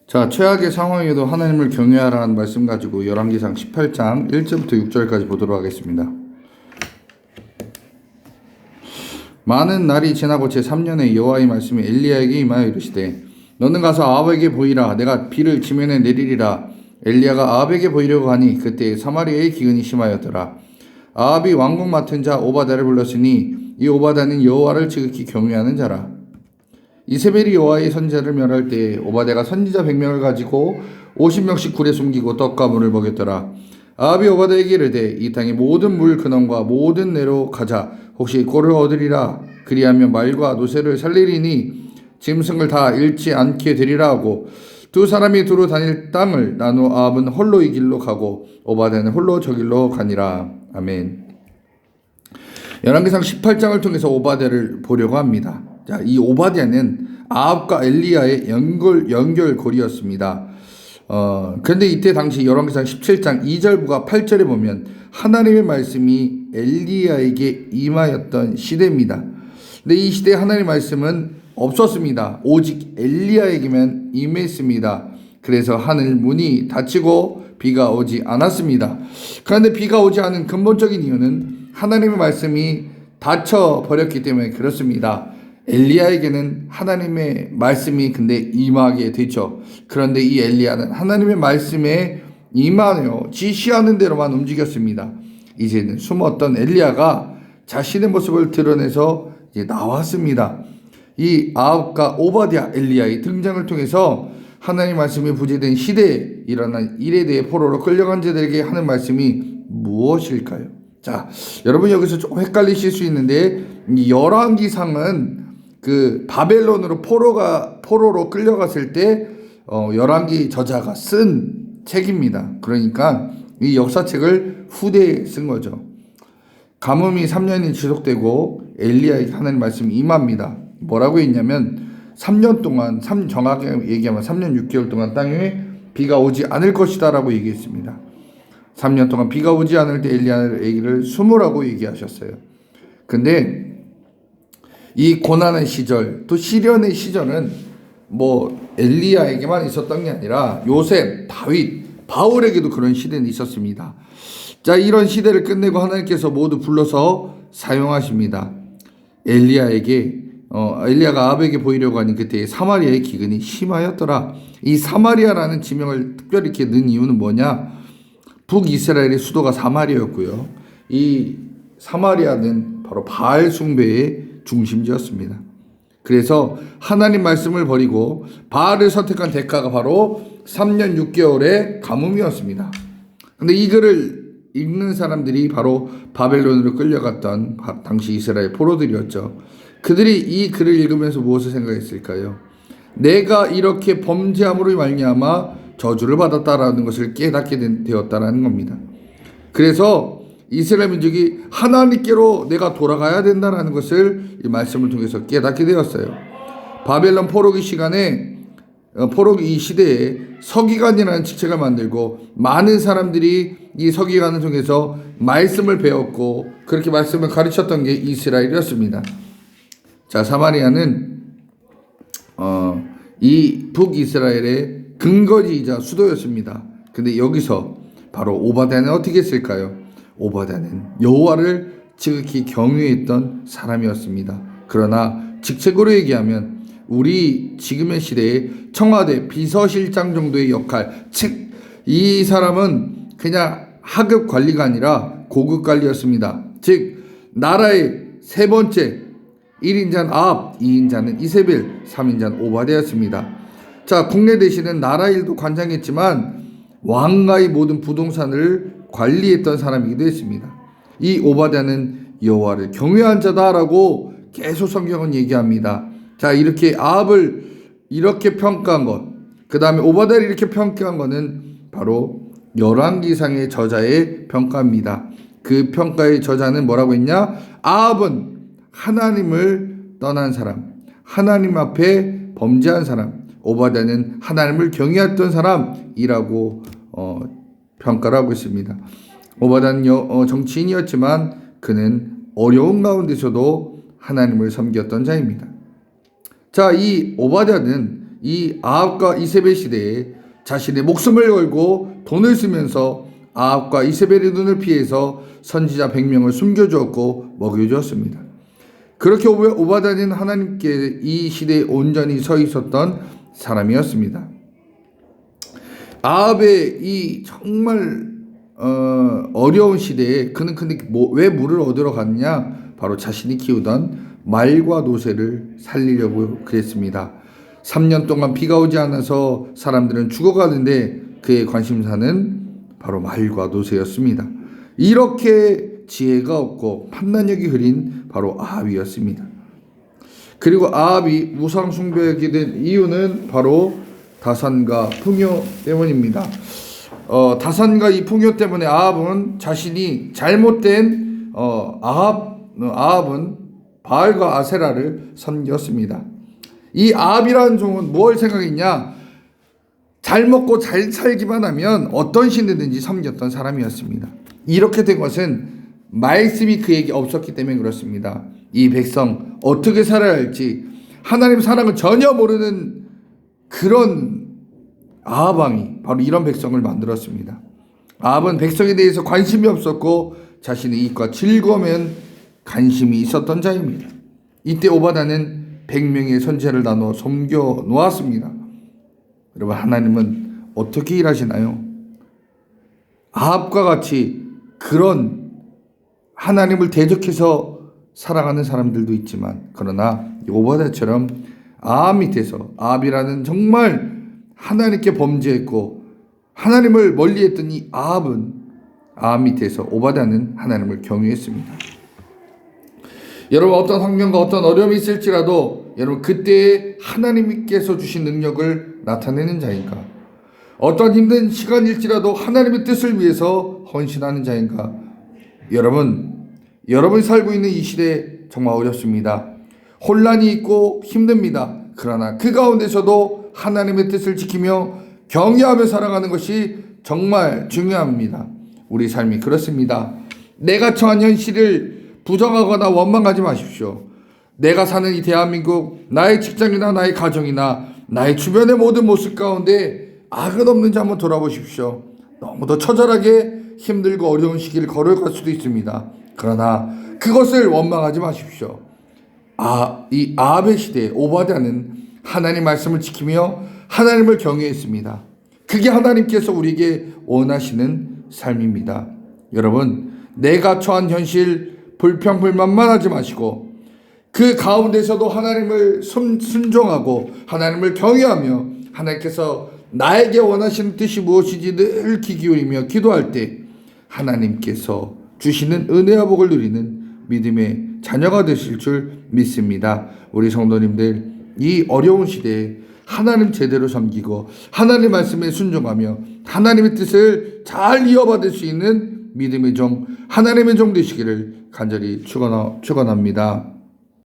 자, 최악의 상황에도 하나님을 경외하라는 말씀 가지고 열왕기상 18장 1절부터 6절까지 보도록 하겠습니다. 많은 날이 지나고 제3년에 여호와의 말씀이 엘리야에게 임하여 이르시되 너는 가서 아합에게 보이라. 내가 비를 지면에 내리리라. 엘리야가 아합에게 보이려고 하니 그때 사마리아의 기근이 심하였더라. 아합이 왕궁 맡은 자 오바다를 불렀으니 이 오바다는 여호와를 지극히 경외하는 자라. 이세벨이 여호와의 선지자를 멸할 때에 오바댜가 선지자 100명을 가지고 50명씩 굴에 숨기고 떡과 물을 먹였더라. 아합이 오바댜에게 이르되 이 땅의 모든 물 근원과 모든 내로 가자. 혹시 꼴을 얻으리라. 그리하면 말과 노새를 살리리니 짐승을 다 잃지 않게 되리라 하고 두 사람이 두루 다닐 땅을 나누어 아합은 홀로 이 길로 가고 오바댜는 홀로 저 길로 가니라. 아멘. 열왕기상 18장을 통해서 오바댜를 보려고 합니다. 자, 이 오바댜는 아합과 엘리야의 연결고리였습니다. 그런데 이때 당시 열왕기상 17장 2절부가 8절에 보면 하나님의 말씀이 엘리야에게 임하였던 시대입니다. 근데 이 시대에 하나님의 말씀은 없었습니다. 오직 엘리야에게만 임했습니다. 그래서 하늘 문이 닫히고 비가 오지 않았습니다. 그런데 비가 오지 않은 근본적인 이유는 하나님의 말씀이 닫혀 버렸기 때문에 그렇습니다. 엘리야에게는 하나님의 말씀이 근데 임하게 되죠. 그런데 이 엘리야는 하나님의 말씀에 임하여 지시하는 대로만 움직였습니다. 이제는 숨었던 엘리야가 자신의 모습을 드러내서 이제 나왔습니다. 이 아합과 오바댜 엘리야의 등장을 통해서 하나님의 말씀이 부재된 시대에 일어난 일에 대해 포로로 끌려간 자들에게 하는 말씀이 무엇일까요? 자, 여러분 여기서 좀 헷갈리실 수 있는데 이 열왕기상은 그 바벨론으로 포로로 끌려갔을 때 열왕기 저자가 쓴 책입니다. 그러니까 이 역사책을 후대에 쓴 거죠. 가뭄이 3년이 지속되고 엘리야에게 하나님 말씀이 임합니다. 뭐라고 했냐면 3년 동안 정확하게 얘기하면 3년 6개월 동안 땅에 비가 오지 않을 것이다 라고 얘기했습니다. 3년 동안 비가 오지 않을 때 엘리야에게를 숨으라고 얘기하셨어요. 근데 이 고난의 시절, 또 시련의 시절은 뭐 엘리야에게만 있었던 게 아니라 요셉, 다윗, 바울에게도 그런 시대는 있었습니다. 자, 이런 시대를 끝내고 하나님께서 모두 불러서 사용하십니다. 엘리야가 아합에게 보이려고 하니 그때 사마리아의 기근이 심하였더라. 이 사마리아라는 지명을 특별히 이렇게 넣은 이유는 뭐냐? 북이스라엘의 수도가 사마리아였고요. 이 사마리아는 바로 바알 숭배의 중심지였습니다. 그래서 하나님 말씀을 버리고 바알을 선택한 대가가 바로 3년 6개월의 가뭄이었습니다. 근데 이 글을 읽는 사람들이 바로 바벨론으로 끌려갔던 당시 이스라엘 포로들이었죠. 그들이 이 글을 읽으면서 무엇을 생각했을까요? 내가 이렇게 범죄함으로 말미암아 저주를 받았다라는 것을 깨닫게 되었다라는 겁니다. 그래서 이스라엘 민족이 하나님께로 내가 돌아가야 된다라는 것을 이 말씀을 통해서 깨닫게 되었어요. 바벨론 포로기 시대에 서기관이라는 직책을 만들고 많은 사람들이 이 서기관을 통해서 말씀을 배웠고 그렇게 말씀을 가르쳤던 게 이스라엘이었습니다. 자, 사마리아는 이 북이스라엘의 근거지이자 수도였습니다. 근데 여기서 바로 오바댜는 어떻게 했을까요? 오바댜는 여호와를 지극히 경외했던 사람이었습니다. 그러나 직책으로 얘기하면 우리 지금의 시대에 청와대 비서실장 정도의 역할, 즉 이 사람은 그냥 하급 관리가 아니라 고급 관리였습니다. 즉 나라의 세 번째 1인자는 아합, 2인자는 이세벨, 3인자는 오바댜였습니다. 자, 국내 대신은 나라 일도 관장했지만 왕가의 모든 부동산을 관리했던 사람이기도 했습니다. 이 오바댜는 여호와를 경외한 자다라고 계속 성경은 얘기합니다. 자, 이렇게 아합을 이렇게 평가한 것, 그 다음에 오바댜를 이렇게 평가한 것은 바로 열왕기상의 저자의 평가입니다. 그 평가의 저자는 뭐라고 했냐? 아합은 하나님을 떠난 사람, 하나님 앞에 범죄한 사람, 오바댜는 하나님을 경외했던 사람이라고 평가를 하고 있습니다. 오바댜는 정치인이었지만 그는 어려운 가운데서도 하나님을 섬겼던 자입니다. 자, 이 오바댜는 이 아합과 이세벨 시대에 자신의 목숨을 걸고 돈을 쓰면서 아합과 이세벨의 눈을 피해서 선지자 100명을 숨겨주었고 먹여주었습니다. 그렇게 오바댜는 하나님께 이 시대에 온전히 서 있었던 사람이었습니다. 아합의 이 정말 어려운 시대에 그는 근데 왜 물을 얻으러 갔냐? 바로 자신이 키우던 말과 노새를 살리려고 그랬습니다. 3년 동안 비가 오지 않아서 사람들은 죽어가는데 그의 관심사는 바로 말과 노새였습니다. 이렇게 지혜가 없고 판단력이 흐린 바로 아합이었습니다. 그리고 아합이 우상 숭배하게 된 이유는 바로 다산과 풍요 때문입니다. 다산과 이 풍요 때문에 아합은 자신이 잘못된 아합은 바알과 아세라를 섬겼습니다. 이 아합이라는 종은 뭘 생각했냐? 잘 먹고 잘 살기만 하면 어떤 신이든지 섬겼던 사람이었습니다. 이렇게 된 것은 말씀이 그에게 없었기 때문에 그렇습니다. 이 백성 어떻게 살아야 할지 하나님 사랑을 전혀 모르는 그런 아합왕이 바로 이런 백성을 만들었습니다. 아합은 백성에 대해서 관심이 없었고 자신의 이익과 즐거움엔 관심이 있었던 자입니다. 이때 오바댜는 100명의 선지자를 나누어 섬겨 놓았습니다. 여러분, 하나님은 어떻게 일하시나요? 아합과 같이 그런 하나님을 대적해서 살아가는 사람들도 있지만, 그러나 오바댜처럼 아합 밑에서, 아합이라는 정말 하나님께 범죄했고 하나님을 멀리했던 이 아합 밑에서 오바댜는 하나님을 경외했습니다. 여러분, 어떤 환경과 어떤 어려움이 있을지라도 여러분 그때에 하나님께서 주신 능력을 나타내는 자인가? 어떤 힘든 시간일지라도 하나님의 뜻을 위해서 헌신하는 자인가? 여러분이 살고 있는 이 시대 정말 어렵습니다. 혼란이 있고 힘듭니다. 그러나 그 가운데서도 하나님의 뜻을 지키며 경외하며 살아가는 것이 정말 중요합니다. 우리 삶이 그렇습니다. 내가 처한 현실을 부정하거나 원망하지 마십시오. 내가 사는 이 대한민국, 나의 직장이나 나의 가정이나 나의 주변의 모든 모습 가운데 악은 없는지 한번 돌아보십시오. 너무도 처절하게 힘들고 어려운 시기를 걸어갈 수도 있습니다. 그러나 그것을 원망하지 마십시오. 이 아합의 시대에 오바댜는 하나님 말씀을 지키며 하나님을 경외했습니다. 그게 하나님께서 우리에게 원하시는 삶입니다. 여러분, 내가 처한 현실 불평불만만 하지 마시고 그 가운데서도 하나님을 순종하고 하나님을 경외하며 하나님께서 나에게 원하시는 뜻이 무엇인지 늘 귀 기울이며 기도할 때 하나님께서 주시는 은혜와 복을 누리는 믿음의 자녀가 되실 줄 믿습니다. 우리 성도님들, 이 어려운 시대에 하나님 제대로 섬기고 하나님 말씀에 순종하며 하나님의 뜻을 잘 이어받을 수 있는 믿음의 종, 하나님의 종 되시기를 간절히 축원합니다.